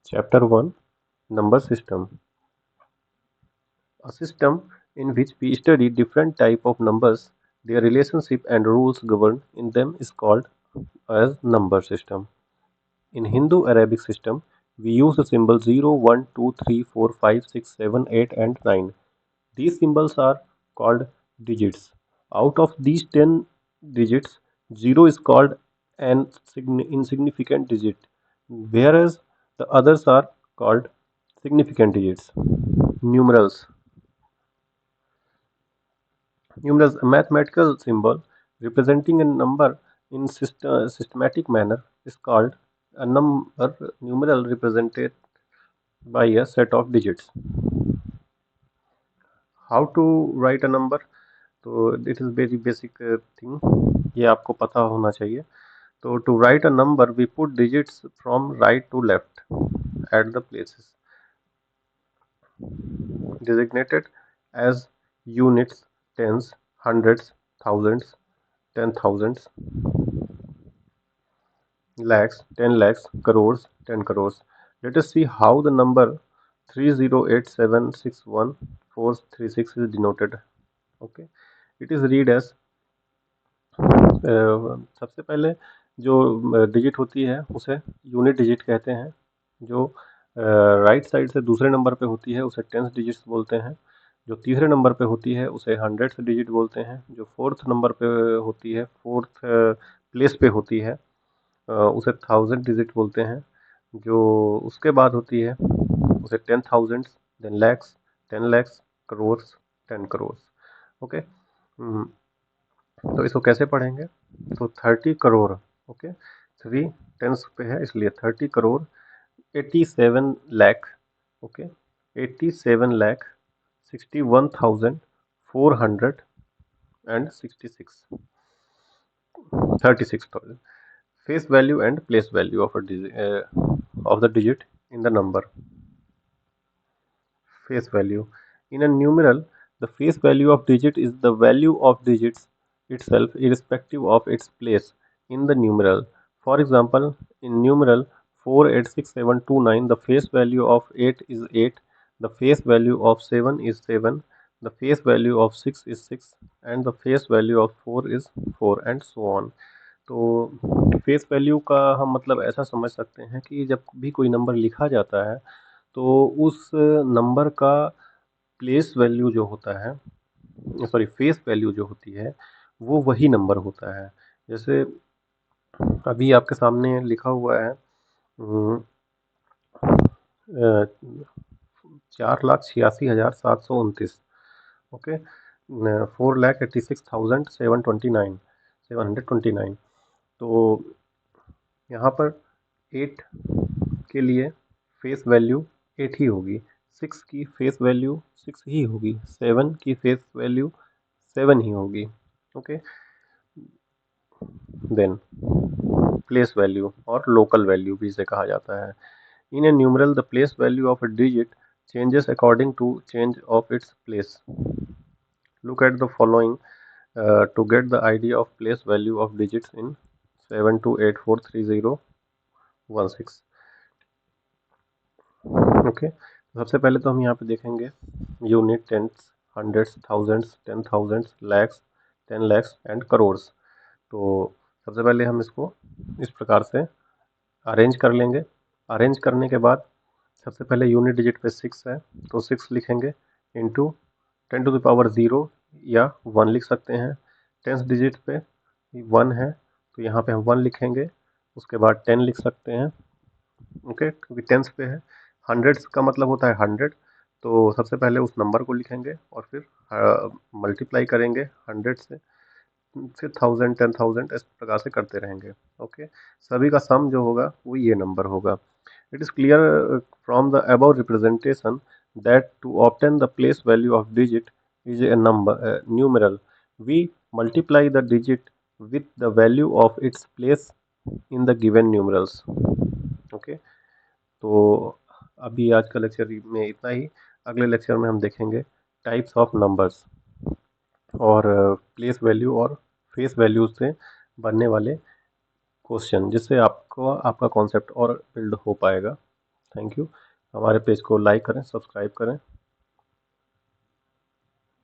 Chapter 1, Number System. A system in which we study different type of numbers, their relationship and rules governed in them is called as number system. In Hindu Arabic system, we use the symbol 0, 1, 2, 3, 4, 5, 6, 7, 8 and 9. These symbols are called digits. Out of these 10 digits, 0 is called an insignificant digit, whereas the others are called significant digits. Numerals. Numerals, a mathematical symbol representing a number in systematic manner, is called a number. Numeral represented by a set of digits. How to write a number? तो it is very basic thing, ये आपको पता होना चाहिए. तो to write a number we put digits from right to left at the places designated as units, tens, hundreds, thousands, 10,000s, lakhs, 10 lakhs, crores, 10 crores. Let us see how the number 308761 436 is denoted. Okay, it is read as सबसे पहले जो digit होती है उसे unit digit कहते हैं. जो right side से दूसरे नंबर पे होती है उसे टेंस डिजिट्स बोलते हैं. जो तीसरे नंबर पे होती है उसे हंड्रेड्स डिजिट बोलते हैं. जो फोर्थ नंबर पे होती है, फोर्थ प्लेस पे होती है, उसे थाउजेंड डिजिट बोलते हैं. जो उसके बाद होती है उसे 10,000, then lakhs, 10 lakhs, crores, 10 crores. Okay, तो इसको कैसे पढ़ेंगे? तो 30 करोड़. ओके, थ्री टेंस पे है इसलिए 30 crore 87 lakh. Okay, 87 lakh 61,466 36,000. Face value and place value of of the digit in the number. Face value. In a numeral, the face value of digit is the value of digits itself irrespective of its place in the numeral. For example, in numeral 486729, the face value of 8 is 8, the face value of 7 is 7, the face value of 6 is 6, and the face value of 4 is 4, and so on. तो face value का हम मतलब ऐसा समझ सकते हैं कि जब भी कोई नंबर लिखा जाता है तो उस नंबर का प्लेस वैल्यू जो होता है, सॉरी फेस वैल्यू जो होती है, वो वही नंबर होता है. जैसे अभी आपके सामने लिखा हुआ है 4,86,729. ओके, 4,86,729. तो यहाँ पर 8 के लिए फेस वैल्यू 8 ही होगी, 6 की फेस वैल्यू 6 ही होगी, 7 की फेस वैल्यू 7 ही होगी. ओके, देन प्लेस वैल्यू और लोकल वैल्यू भी इसे कहा जाता है. In a numeral the place value of a digit changes according to change of its place. Look at the following to get the idea of place value of digits in 72843016. Okay, सबसे पहले तो हम यहाँ पे देखेंगे unit, tens, hundreds, thousands, 10,000s, lakhs, 10 lakhs and crores. तो सबसे पहले हम इसको इस प्रकार से अरेंज कर लेंगे. अरेंज करने के बाद सबसे पहले यूनिट डिजिट पे 6 है तो 6 लिखेंगे इंटू 10⁻0 या 1 लिख सकते हैं. टेंस डिजिट पे 1 है तो यहाँ पे हम 1 लिखेंगे. उसके बाद 10 लिख सकते हैं. ओके, क्योंकि टेंस पे है. हंड्रेड्स का मतलब होता है 100, तो सबसे पहले उस नंबर को लिखेंगे और फिर मल्टीप्लाई करेंगे 100 से, फिर 1000, 10,000 इस प्रकार से करते रहेंगे. ओके, सभी का सम जो होगा वो ये नंबर होगा. It is clear from the above representation that to obtain the place value of digit is a numeral. We multiply the digit with the value of its place in the given numerals. Okay, तो अभी आज का lecture में इतना ही. अगले lecture में हम देखेंगे टाइप्स ऑफ नंबर्स और प्लेस वैल्यू और फेस वैल्यू से बनने वाले क्वेश्चन, जिससे आपको आपका कॉन्सेप्ट और बिल्ड हो पाएगा. Thank you. हमारे पेज को लाइक करें, सब्सक्राइब करें।